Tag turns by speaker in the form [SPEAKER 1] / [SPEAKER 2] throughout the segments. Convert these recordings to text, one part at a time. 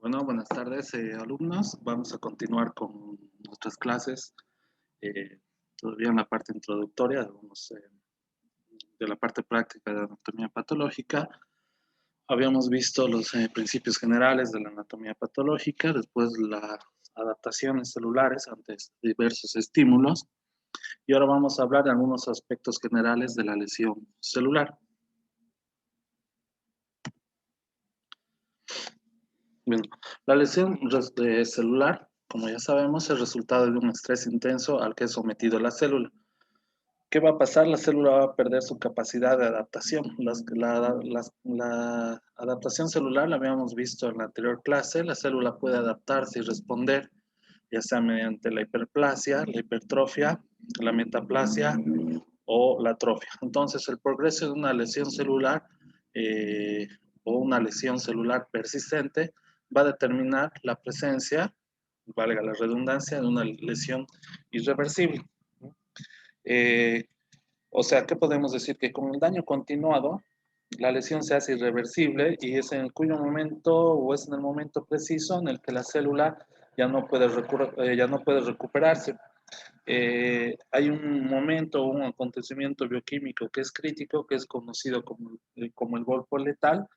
[SPEAKER 1] Bueno, buenas tardes, alumnos. Vamos a continuar con nuestras clases. Todavía en la parte introductoria, de la parte práctica de anatomía patológica. Habíamos visto los principios generales de la anatomía patológica, después las adaptaciones celulares ante diversos estímulos. Y ahora vamos a hablar de algunos aspectos generales de la lesión celular. Bien, la lesión celular, como ya sabemos, es el resultado de un estrés intenso al que es sometido la célula. ¿Qué va a pasar? La célula va a perder su capacidad de adaptación. La adaptación celular la habíamos visto en la anterior clase. La célula puede adaptarse y responder, ya sea mediante la hiperplasia, la hipertrofia, la metaplasia o la atrofia. Entonces, el progreso de una lesión celular eh, o una lesión celular persistente va a determinar la presencia, valga la redundancia, de una lesión irreversible. Eh, o sea, ¿qué podemos decir? Que con el daño continuado, la lesión se hace irreversible y es en cuyo momento o es en el momento preciso en el que la célula ya no puede recuperarse. Hay un momento, un acontecimiento bioquímico que es crítico, que es conocido como el golpe letal,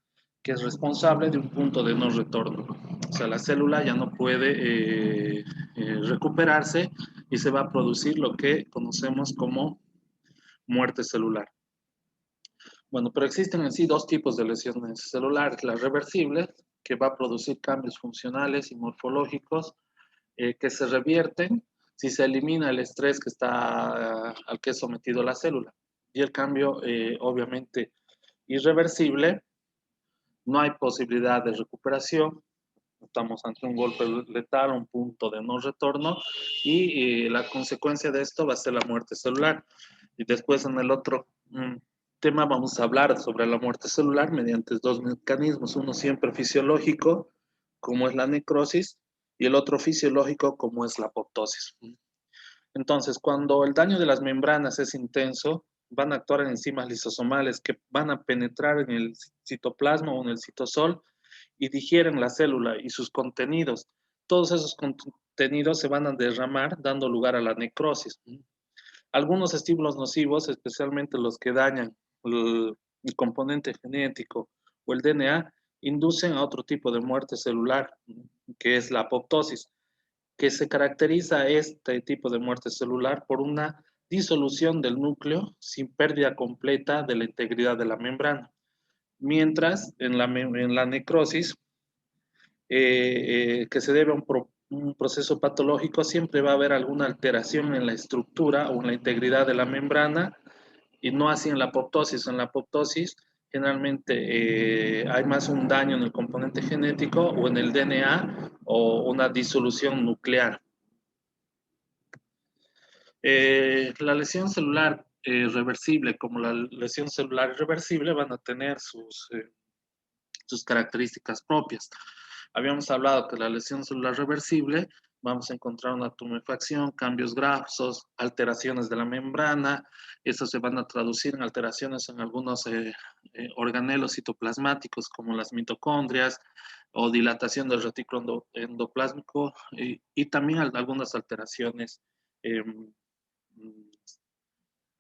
[SPEAKER 1] que es responsable de un punto de no retorno. O sea, la célula ya no puede recuperarse y se va a producir lo que conocemos como muerte celular. Bueno, pero existen en sí dos tipos de lesiones celulares, la reversible, que va a producir cambios funcionales y morfológicos que se revierten si se elimina el estrés que está, al que es sometido la célula. Y el cambio, obviamente, irreversible, no hay posibilidad de recuperación, estamos ante un golpe letal, un punto de no retorno, y la consecuencia de esto va a ser la muerte celular. Y después en el otro tema vamos a hablar sobre la muerte celular mediante dos mecanismos, uno siempre fisiológico, como es la necrosis, y el otro fisiológico, como es la apoptosis. Entonces, cuando el daño de las membranas es intenso, van a actuar en enzimas lisosomales que van a penetrar en el citoplasma o en el citosol y digieren la célula y sus contenidos. Todos esos contenidos se van a derramar, dando lugar a la necrosis. Algunos estímulos nocivos, especialmente los que dañan el componente genético o el DNA, inducen a otro tipo de muerte celular, que es la apoptosis, que se caracteriza este tipo de muerte celular por una disolución del núcleo sin pérdida completa de la integridad de la membrana. Mientras en la necrosis, que se debe a un proceso patológico, siempre va a haber alguna alteración en la estructura o en la integridad de la membrana, y no así en la apoptosis. En la apoptosis generalmente hay más un daño en el componente genético o en el DNA o una disolución nuclear. La lesión celular reversible como la lesión celular irreversible van a tener sus características propias. Habíamos hablado que la lesión celular reversible vamos a encontrar una tumefacción, cambios grasos, alteraciones de la membrana. Estos se van a traducir en alteraciones en algunos organelos citoplasmáticos como las mitocondrias o dilatación del retículo endoplásmico y también eh,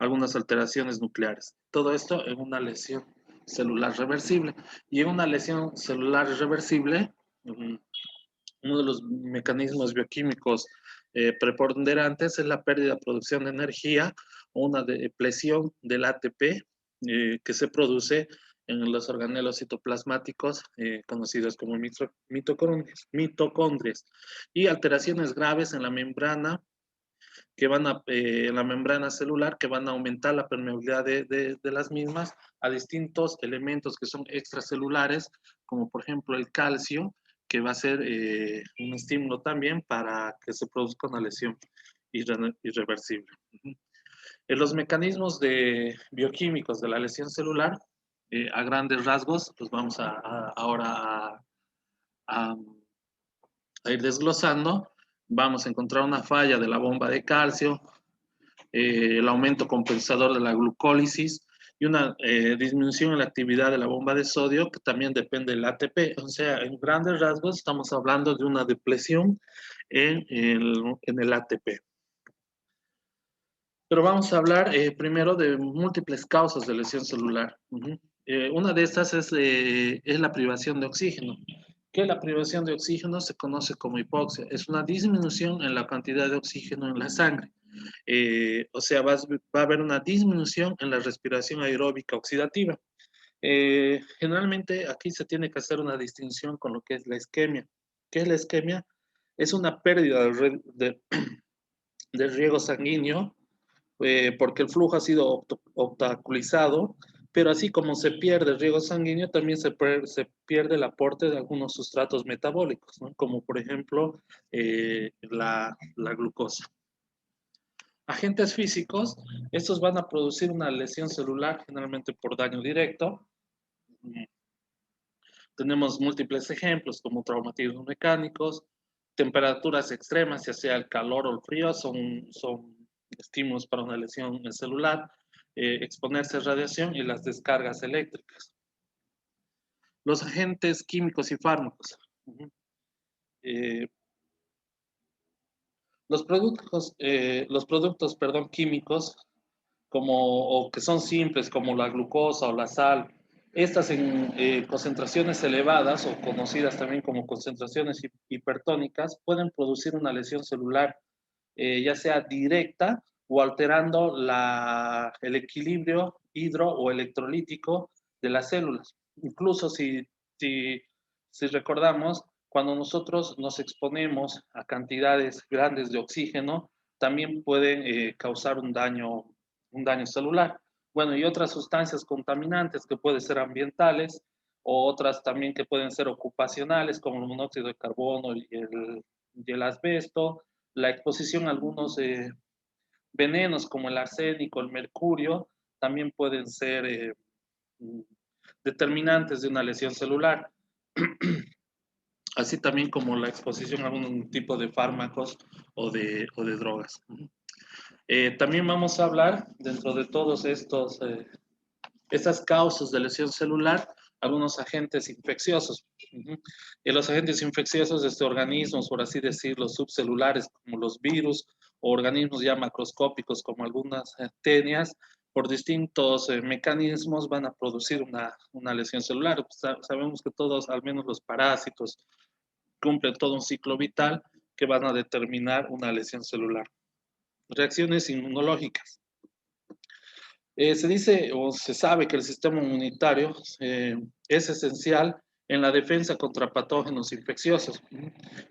[SPEAKER 1] algunas alteraciones nucleares. Todo esto en una lesión celular reversible. Y en una lesión celular reversible, uno de los mecanismos bioquímicos preponderantes es la pérdida de producción de energía o una depresión del ATP que se produce en los organelos citoplasmáticos conocidos como mitocondrias y alteraciones graves en la membrana la membrana celular que van a aumentar la permeabilidad de las mismas a distintos elementos que son extracelulares, como por ejemplo el calcio, que va a ser un estímulo también para que se produzca una lesión irreversible. En los mecanismos bioquímicos de la lesión celular, a grandes rasgos, pues vamos ahora a ir desglosando. Vamos a encontrar una falla de la bomba de calcio, el aumento compensador de la glucólisis y una disminución en la actividad de la bomba de sodio, que también depende del ATP. O sea, en grandes rasgos estamos hablando de una depresión en el ATP. Pero vamos a hablar primero de múltiples causas de lesión celular. Una de estas es la privación de oxígeno, que la privación de oxígeno se conoce como hipoxia. Es una disminución en la cantidad de oxígeno en la sangre. O sea, va a haber una disminución en la respiración aeróbica oxidativa. Generalmente aquí se tiene que hacer una distinción con lo que es la isquemia. ¿Qué es la isquemia? Es una pérdida de riego sanguíneo porque el flujo ha sido obstaculizado, pero así como se pierde el riego sanguíneo, también se pierde el aporte de algunos sustratos metabólicos, ¿no? Como por ejemplo la glucosa. Agentes físicos, estos van a producir una lesión celular generalmente por daño directo. Tenemos múltiples ejemplos como traumatismos mecánicos, temperaturas extremas, ya sea el calor o el frío, son estímulos para una lesión celular, exponerse a radiación y las descargas eléctricas. Los agentes químicos y fármacos. Los productos químicos o que son simples como la glucosa o la sal, estas en concentraciones elevadas o conocidas también como concentraciones hipertónicas pueden producir una lesión celular, ya sea directa o alterando el equilibrio hidro o electrolítico de las células. Incluso si recordamos, cuando nosotros nos exponemos a cantidades grandes de oxígeno, también pueden causar un daño celular. Bueno, y otras sustancias contaminantes que pueden ser ambientales o otras también que pueden ser ocupacionales, como el monóxido de carbono y el asbesto, la exposición a algunos venenos como el arsénico, el mercurio, también pueden ser determinantes de una lesión celular. Así también como la exposición a algún tipo de fármacos o de drogas. También vamos a hablar, dentro de todos estas causas de lesión celular, algunos agentes infecciosos. Y los agentes infecciosos de organismos, por así decirlo, subcelulares, como los virus, o organismos ya macroscópicos, como algunas tenias, por distintos mecanismos van a producir una lesión celular. Sabemos que todos, al menos los parásitos, cumplen todo un ciclo vital que van a determinar una lesión celular. Reacciones inmunológicas. Se dice o se sabe que el sistema inmunitario es esencial en la defensa contra patógenos infecciosos,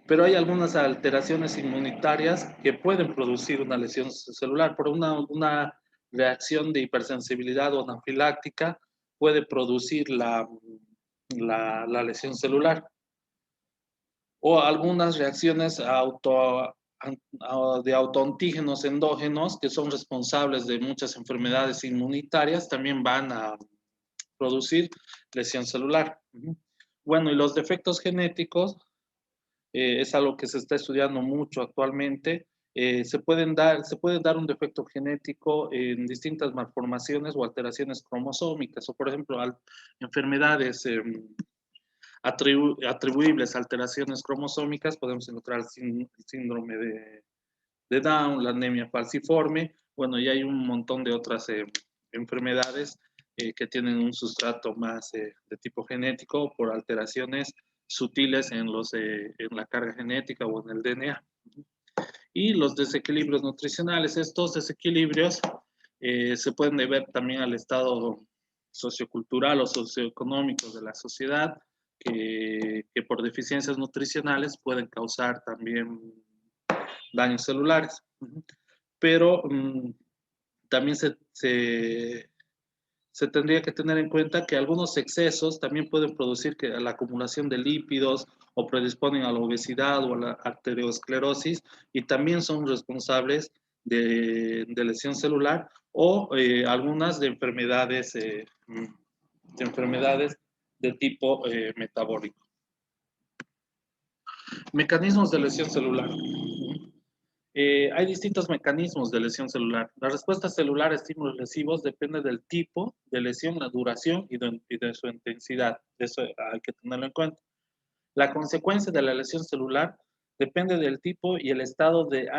[SPEAKER 1] pero hay algunas alteraciones inmunitarias que pueden producir una lesión celular. Por una reacción de hipersensibilidad o anafiláctica puede producir la lesión celular. O algunas reacciones de autoantígenos endógenos que son responsables de muchas enfermedades inmunitarias también van a producir lesión celular. Bueno, y los defectos genéticos es algo que se está estudiando mucho actualmente. Se puede dar un defecto genético en distintas malformaciones o alteraciones cromosómicas, o por ejemplo, enfermedades atribuibles a alteraciones cromosómicas, podemos encontrar el síndrome de Down, la anemia falciforme, bueno, y hay un montón de otras enfermedades que tienen un sustrato más de tipo genético por alteraciones sutiles en la carga genética o en el DNA. Y los desequilibrios nutricionales, estos desequilibrios se pueden deber también al estado sociocultural o socioeconómico de la sociedad, que por deficiencias nutricionales pueden causar también daños celulares. Pero también se tendría que tener en cuenta que algunos excesos también pueden producir la acumulación de lípidos o predisponen a la obesidad o a la arteriosclerosis y también son responsables de lesión celular o algunas de enfermedades de tipo metabólico. Mecanismos de lesión celular. Hay distintos mecanismos de lesión celular. La respuesta celular a estímulos lesivos depende del tipo de lesión, la duración y de su intensidad. Eso hay que tenerlo en cuenta. La consecuencia de la lesión celular depende del tipo y el estado de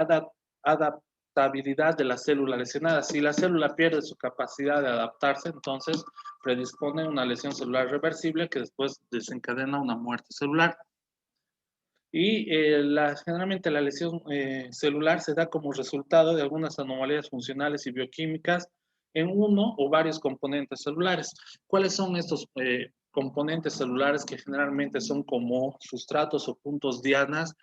[SPEAKER 1] adaptabilidad de la célula lesionada. Si la célula pierde su capacidad de adaptarse, entonces predispone a una lesión celular reversible que después desencadena una muerte celular. Y generalmente la lesión celular se da como resultado de algunas anomalías funcionales y bioquímicas en uno o varios componentes celulares. ¿Cuáles son estos componentes celulares que generalmente son como sustratos o puntos dianas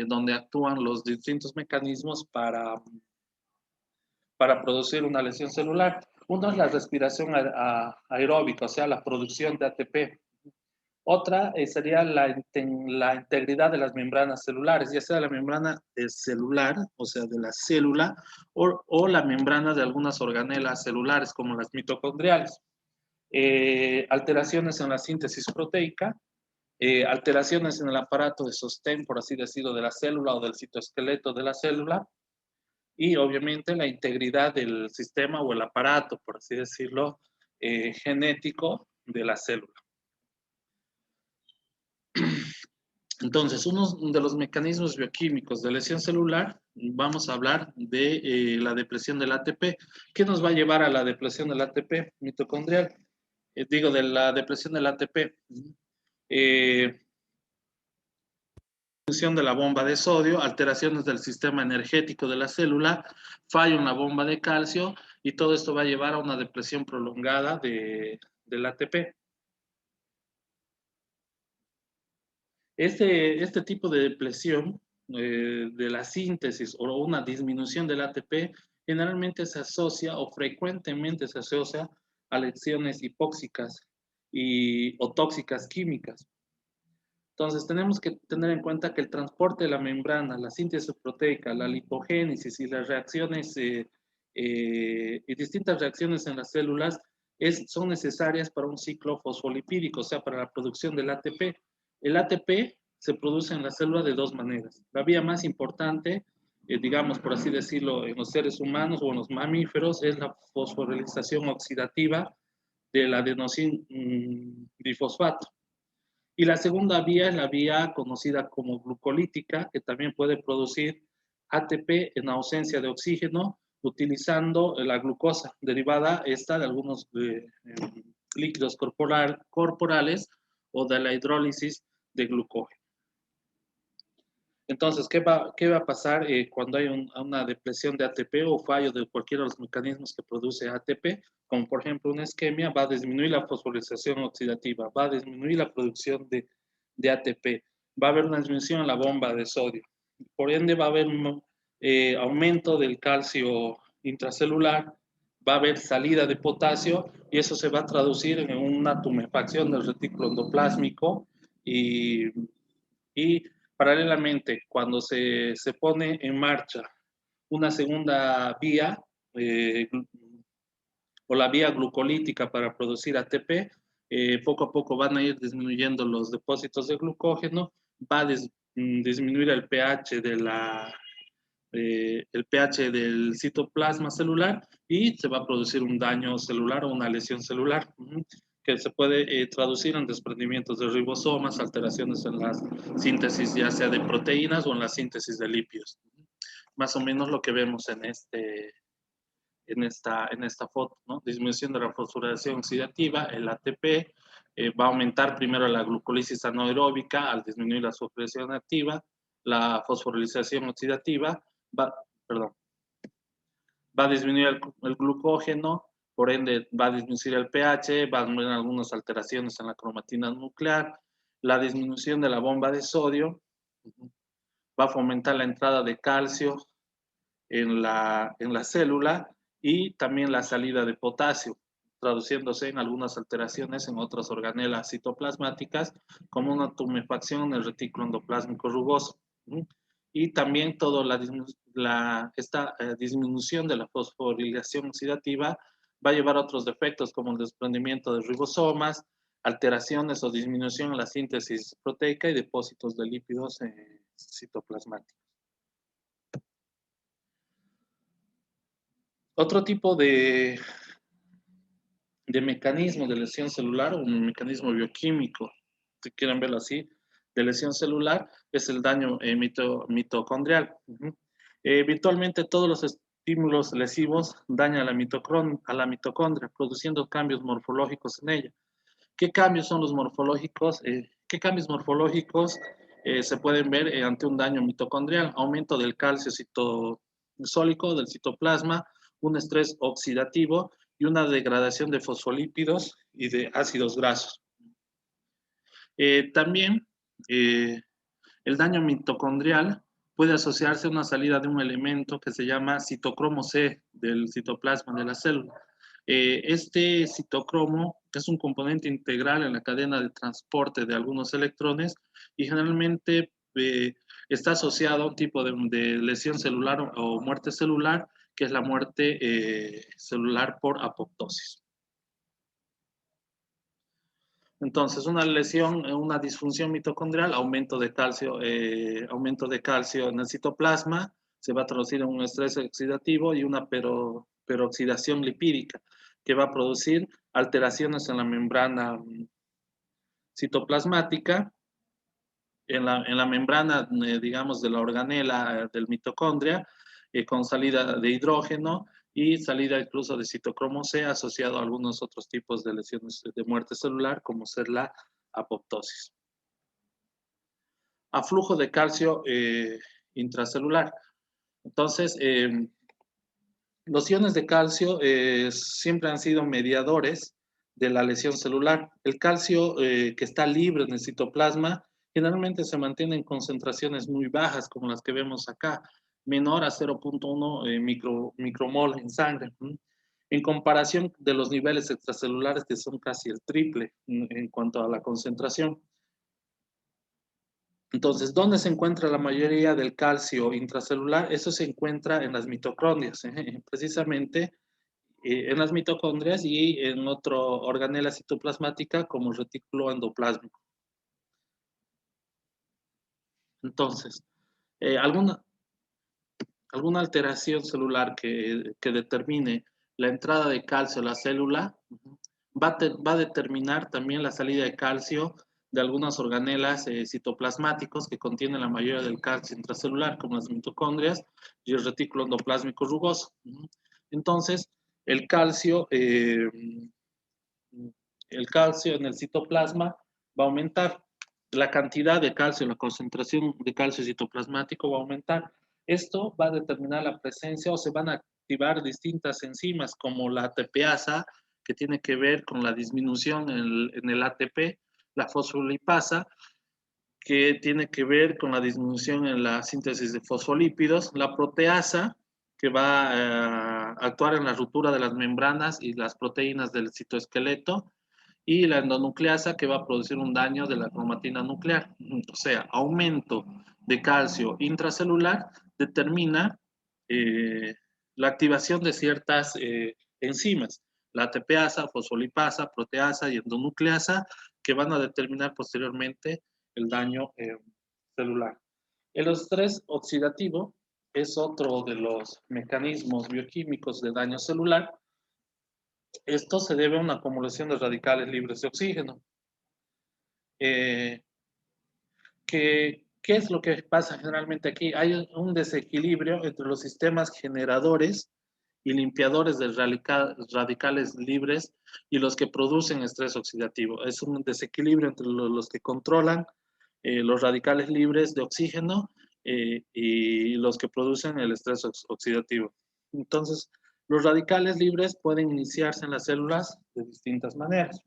[SPEAKER 1] donde actúan los distintos mecanismos para producir una lesión celular? Uno es la respiración aeróbica, o sea, la producción de ATP. Otra sería la integridad de las membranas celulares, ya sea la membrana celular, o sea, de la célula, o la membrana de algunas organelas celulares, como las mitocondriales. Alteraciones en la síntesis proteica, alteraciones en el aparato de sostén, por así decirlo, de la célula o del citoesqueleto de la célula, y obviamente la integridad del sistema o el aparato, por así decirlo, genético de la célula. Entonces, uno de los mecanismos bioquímicos de lesión celular, vamos a hablar de la depresión del ATP. ¿Qué nos va a llevar a la depresión del ATP mitocondrial? Digo, de la depresión del ATP. Disminución de la bomba de sodio, alteraciones del sistema energético de la célula, fallo en la bomba de calcio, y todo esto va a llevar a una depresión prolongada del ATP. Este tipo de depresión de la síntesis o una disminución del ATP generalmente se asocia o frecuentemente se asocia a lesiones hipóxicas o tóxicas químicas. Entonces tenemos que tener en cuenta que el transporte de la membrana, la síntesis proteica, la lipogénesis y las reacciones y distintas reacciones en las células son necesarias para un ciclo fosfolipídico, o sea, para la producción del ATP. El ATP se produce en la célula de dos maneras. La vía más importante, digamos por así decirlo, en los seres humanos o en los mamíferos, es la fosforilización oxidativa del adenosín difosfato. Y la segunda vía es la vía conocida como glucolítica, que también puede producir ATP en ausencia de oxígeno, utilizando la glucosa derivada esta de algunos líquidos corporales o de la hidrólisis de glucógeno. Entonces, ¿qué va a pasar cuando hay una depresión de ATP o fallo de cualquiera de los mecanismos que produce ATP? Como por ejemplo una isquemia, va a disminuir la fosforilación oxidativa, va a disminuir la producción de ATP, va a haber una disminución en la bomba de sodio. Por ende, va a haber un aumento del calcio intracelular, va a haber salida de potasio y eso se va a traducir en una tumefacción del retículo endoplásmico y paralelamente, cuando se pone en marcha una segunda vía o la vía glucolítica para producir ATP, poco a poco van a ir disminuyendo los depósitos de glucógeno, va a disminuir el pH el pH del citoplasma celular y se va a producir un daño celular o una lesión celular que se puede traducir en desprendimientos de ribosomas, alteraciones en la síntesis ya sea de proteínas o en la síntesis de lípidos. Más o menos lo que vemos en esta foto, ¿no? Disminución de la fosforilación oxidativa, el ATP, va a aumentar primero la glucólisis anaeróbica al disminuir la fosforilación activa, la fosforilización oxidativa, va a disminuir el glucógeno, por ende va a disminuir el pH, va a haber algunas alteraciones en la cromatina nuclear, la disminución de la bomba de sodio, va a fomentar la entrada de calcio en la célula y también la salida de potasio, traduciéndose en algunas alteraciones en otras organelas citoplasmáticas, como una tumefacción en el retículo endoplásmico rugoso. Y también toda esta disminución de la fosforilación oxidativa va a llevar a otros defectos como el desprendimiento de ribosomas, alteraciones o disminución en la síntesis proteica y depósitos de lípidos citoplasmáticos. Otro tipo de mecanismo de lesión celular, un mecanismo bioquímico, si quieren verlo así, de lesión celular, es el daño mitocondrial. Virtualmente todos los estímulos lesivos dañan a la mitocondria, produciendo cambios morfológicos en ella. ¿Qué cambios son los morfológicos? ¿Qué cambios morfológicos se pueden ver ante un daño mitocondrial? Aumento del calcio citosólico del citoplasma, un estrés oxidativo y una degradación de fosfolípidos y de ácidos grasos. También el daño mitocondrial puede asociarse a una salida de un elemento que se llama citocromo C del citoplasma de la célula. Este citocromo es un componente integral en la cadena de transporte de algunos electrones y generalmente está asociado a un tipo de lesión celular o muerte celular, que es la muerte celular por apoptosis. Entonces, una lesión, una disfunción mitocondrial, aumento de calcio en el citoplasma, se va a traducir en un estrés oxidativo y una peroxidación lipídica, que va a producir alteraciones en la membrana citoplasmática, en la membrana, digamos, de la organela del mitocondria, con salida de hidrógeno y salida incluso de citocromo C asociado a algunos otros tipos de lesiones de muerte celular, como ser la apoptosis. Aflujo de calcio intracelular. Entonces, los iones de calcio siempre han sido mediadores de la lesión celular. El calcio que está libre en el citoplasma generalmente se mantiene en concentraciones muy bajas, como las que vemos acá, menor a 0.1 micromol en sangre, en comparación de los niveles extracelulares que son casi el triple en cuanto a la concentración. Entonces, ¿dónde se encuentra la mayoría del calcio intracelular? Eso se encuentra en las mitocondrias, precisamente en las mitocondrias y en otro organela citoplasmática como el retículo endoplásmico. Entonces, alguna alteración celular que determine la entrada de calcio a la célula va a determinar también la salida de calcio de algunas organelas citoplasmáticos que contienen la mayoría del calcio intracelular, como las mitocondrias y el retículo endoplásmico rugoso. Entonces, el calcio en el citoplasma va a aumentar. La cantidad de calcio, la concentración de calcio citoplasmático va a aumentar. Esto va a determinar la presencia o se van a activar distintas enzimas como la ATPasa, que tiene que ver con la disminución en el ATP, la fosfolipasa, que tiene que ver con la disminución en la síntesis de fosfolípidos, la proteasa, que va a actuar en la ruptura de las membranas y las proteínas del citoesqueleto, y la endonucleasa, que va a producir un daño de la cromatina nuclear. O sea, aumento de calcio intracelular determina la activación de ciertas enzimas, la ATPasa, fosfolipasa, proteasa y endonucleasa, que van a determinar posteriormente el daño celular. El estrés oxidativo es otro de los mecanismos bioquímicos de daño celular. Esto se debe a una acumulación de radicales libres de oxígeno. ¿Qué es lo que pasa generalmente aquí? Hay un desequilibrio entre los sistemas generadores y limpiadores de radicales libres y los que producen estrés oxidativo. Es un desequilibrio entre los que controlan los radicales libres de oxígeno y los que producen el estrés oxidativo. Entonces, los radicales libres pueden iniciarse en las células de distintas maneras.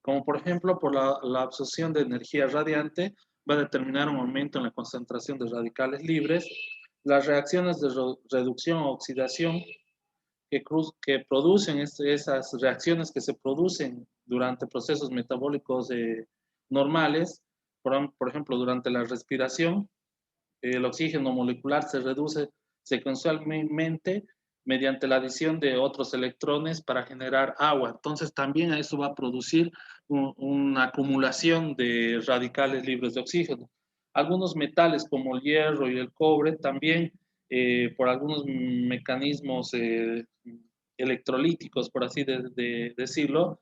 [SPEAKER 1] Como por ejemplo, por la absorción de energía radiante, va a determinar un aumento en la concentración de radicales libres. Las reacciones de reducción o oxidación que producen esas reacciones que se producen durante procesos metabólicos normales, por ejemplo, durante la respiración, el oxígeno molecular se reduce secuencialmente mediante la adición de otros electrones para generar agua. Entonces también eso va a producir una acumulación de radicales libres de oxígeno. Algunos metales como el hierro y el cobre también por algunos mecanismos electrolíticos, por así decirlo,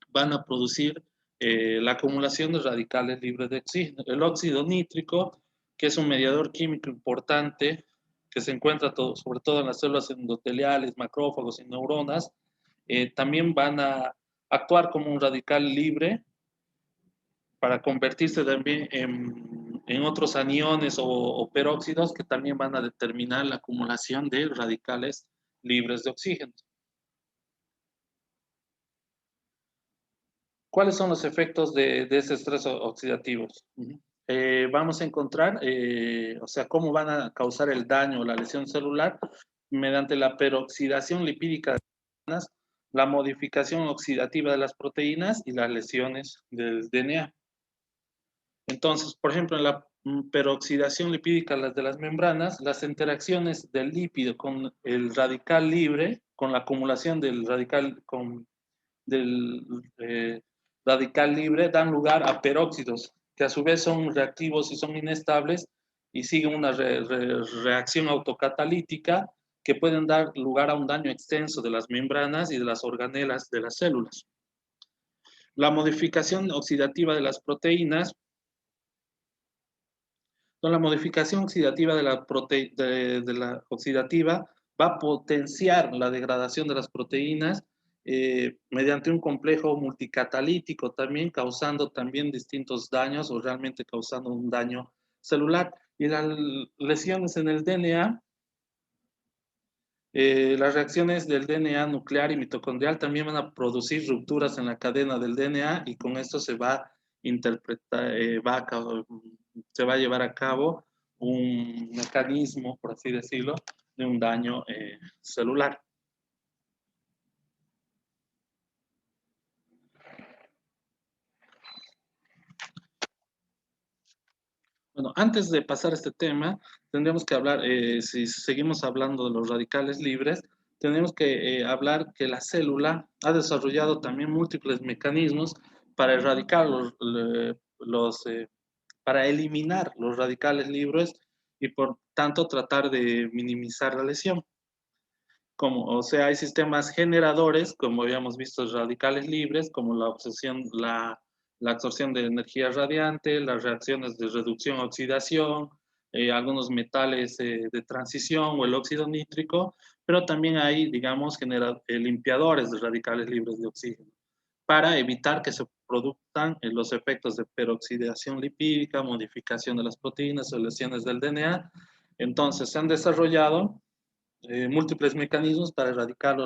[SPEAKER 1] van a producir la acumulación de radicales libres de oxígeno. El óxido nítrico, que es un mediador químico importante, que se encuentra sobre todo en las células endoteliales, macrófagos y neuronas, también van a actuar como un radical libre para convertirse también en otros aniones o peróxidos que también van a determinar la acumulación de radicales libres de oxígeno. ¿Cuáles son los efectos de ese estrés oxidativo? Vamos a encontrar, o sea, cómo van a causar el daño o la lesión celular mediante la peroxidación lipídica de las proteínas, la modificación oxidativa de las proteínas y las lesiones del DNA. Entonces, por ejemplo, en la peroxidación lipídica de las membranas, las interacciones del lípido con el radical libre, con la acumulación del radical, del radical libre, dan lugar a peróxidos, que a su vez son reactivos y son inestables y siguen una reacción autocatalítica que pueden dar lugar a un daño extenso de las membranas y de las organelas de las células. La modificación oxidativa de las proteínas. La modificación oxidativa de la oxidativa va a potenciar la degradación de las proteínas mediante un complejo multicatalítico también, causando también distintos daños o realmente causando un daño celular. Y las lesiones en el DNA, las reacciones del DNA nuclear y mitocondrial también van a producir rupturas en la cadena del DNA y con esto se va a interpretar, se va a llevar a cabo un mecanismo, por así decirlo, de un daño celular. Bueno, antes de pasar a este tema, tendríamos que hablar, si seguimos hablando de los radicales libres, tenemos que hablar que la célula ha desarrollado también múltiples mecanismos para erradicar para eliminar los radicales libres y por tanto tratar de minimizar la lesión. O sea, hay sistemas generadores, como habíamos visto, radicales libres, como la absorción de energía radiante, las reacciones de reducción-oxidación, algunos metales de transición o el óxido nítrico, pero también hay, digamos, limpiadores de radicales libres de oxígeno para evitar que se produzcan los efectos de peroxidación lipídica, modificación de las proteínas o lesiones del DNA. Entonces, se han desarrollado múltiples mecanismos para erradicar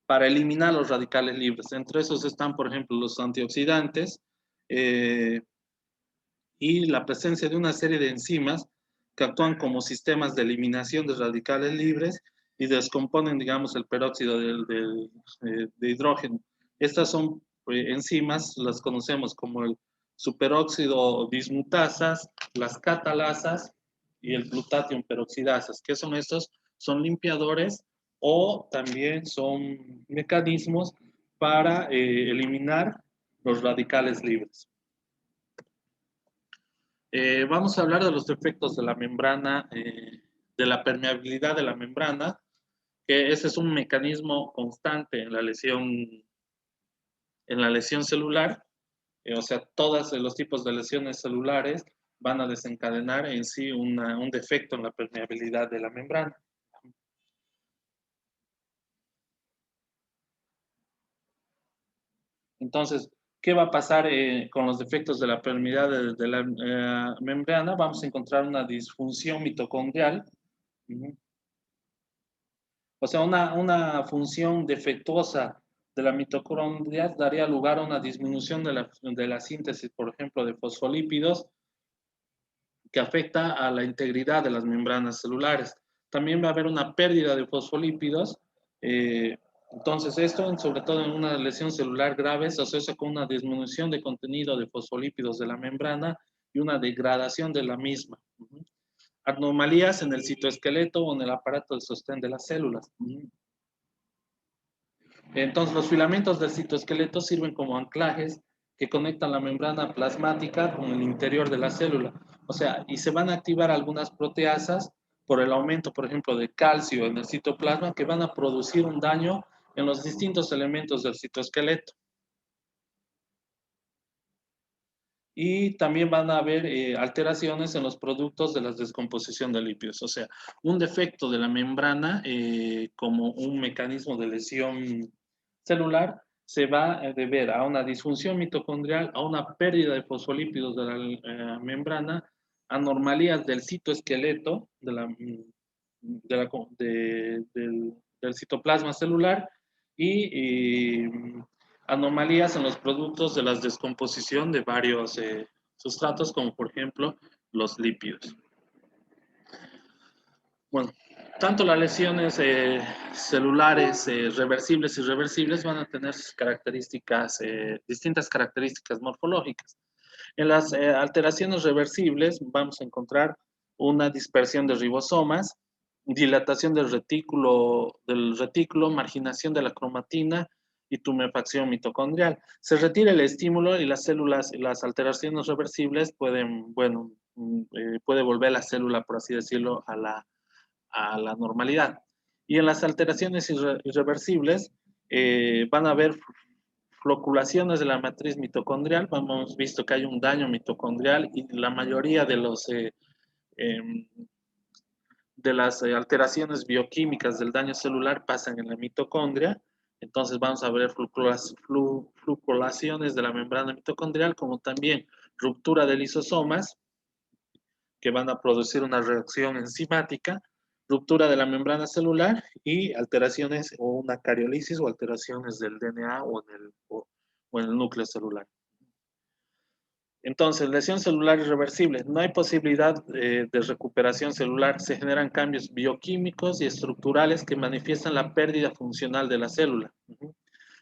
[SPEAKER 1] para eliminar los radicales libres. Entre esos están, por ejemplo, los antioxidantes y la presencia de una serie de enzimas que actúan como sistemas de eliminación de radicales libres y descomponen, digamos, el peróxido de hidrógeno. Estas son enzimas, las conocemos como el superóxido dismutasas, las catalasas y el glutatión peroxidasas. ¿Qué son estos? Son limpiadores o también son mecanismos para eliminar los radicales libres. Vamos a hablar de los efectos de la membrana, de la permeabilidad de la membrana, que ese es un mecanismo constante en la lesión celular. O sea, todos los tipos de lesiones celulares van a desencadenar en sí un defecto en la permeabilidad de la membrana. Entonces, ¿qué va a pasar con los defectos de la permeabilidad de la membrana? Vamos a encontrar una disfunción mitocondrial. O sea, una función defectuosa de la mitocondria daría lugar a una disminución de la síntesis, por ejemplo, de fosfolípidos, que afecta a la integridad de las membranas celulares. También va a haber una pérdida de fosfolípidos. Entonces, esto, sobre todo en una lesión celular grave, se asocia con una disminución de contenido de fosfolípidos de la membrana y una degradación de la misma. Anomalías en el citoesqueleto o en el aparato de sostén de las células. Entonces, los filamentos del citoesqueleto sirven como anclajes que conectan la membrana plasmática con el interior de la célula. O sea, y se van a activar algunas proteasas por el aumento, por ejemplo, de calcio en el citoplasma que van a producir un daño en los distintos elementos del citoesqueleto. Y también van a haber alteraciones en los productos de la descomposición de lípidos. O sea, un defecto de la membrana como un mecanismo de lesión celular se va a deber a una disfunción mitocondrial, a una pérdida de fosfolípidos de la membrana, anomalías del citoesqueleto, del citoplasma celular y anomalías en los productos de la descomposición de varios sustratos, como por ejemplo los lípidos. Bueno, tanto las lesiones celulares reversibles y irreversibles van a tener características, distintas características morfológicas. En las alteraciones reversibles vamos a encontrar una dispersión de ribosomas, dilatación del retículo, marginación de la cromatina y tumefacción mitocondrial. Se retira el estímulo y las células, las alteraciones reversibles pueden, bueno, puede volver la célula, por así decirlo, a la normalidad. Y en las alteraciones irreversibles van a haber floculaciones de la matriz mitocondrial. Hemos visto que hay un daño mitocondrial y la mayoría de las alteraciones bioquímicas del daño celular pasan en la mitocondria. Entonces vamos a ver floculaciones de la membrana mitocondrial, como también ruptura de lisosomas, que van a producir una reacción enzimática, ruptura de la membrana celular y alteraciones o una cariolisis o alteraciones del DNA o en el núcleo celular. Entonces, lesión celular irreversible. No hay posibilidad de recuperación celular. Se generan cambios bioquímicos y estructurales que manifiestan la pérdida funcional de la célula.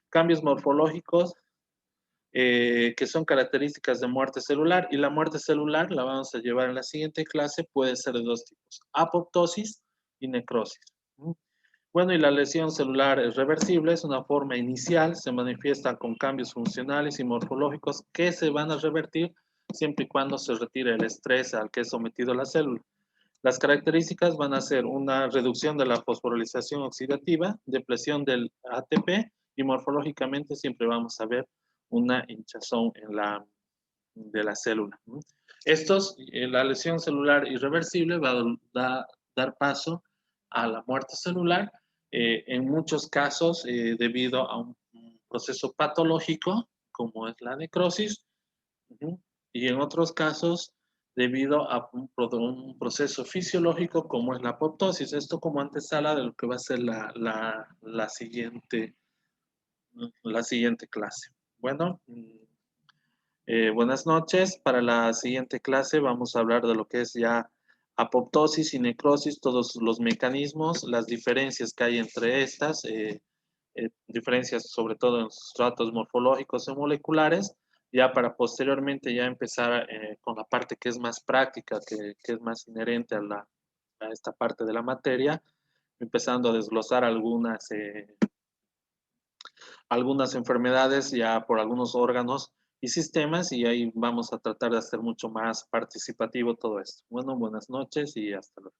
[SPEAKER 1] Cambios morfológicos que son características de muerte celular. Y la muerte celular la vamos a llevar en la siguiente clase. Puede ser de dos tipos: apoptosis y necrosis. Bueno, y la lesión celular reversible es una forma inicial, se manifiesta con cambios funcionales y morfológicos que se van a revertir siempre y cuando se retire el estrés al que es sometido la célula. Las características van a ser una reducción de la fosforilización oxidativa, depresión del ATP y morfológicamente siempre vamos a ver una hinchazón de la célula. La lesión celular irreversible va a dar paso a la muerte celular, en muchos casos debido a un proceso patológico, como es la necrosis, y en otros casos debido a un proceso fisiológico, como es la apoptosis. Esto como antesala de lo que va a ser la siguiente clase. Bueno, buenas noches. Para la siguiente clase vamos a hablar de lo que es ya apoptosis y necrosis, todos los mecanismos, las diferencias que hay entre estas, diferencias sobre todo en sustratos morfológicos y moleculares, ya para posteriormente ya empezar con la parte que es más práctica, que es más inherente a esta parte de la materia, empezando a desglosar algunas enfermedades ya por algunos órganos y sistemas, y ahí vamos a tratar de hacer mucho más participativo todo esto. Bueno, buenas noches y hasta luego.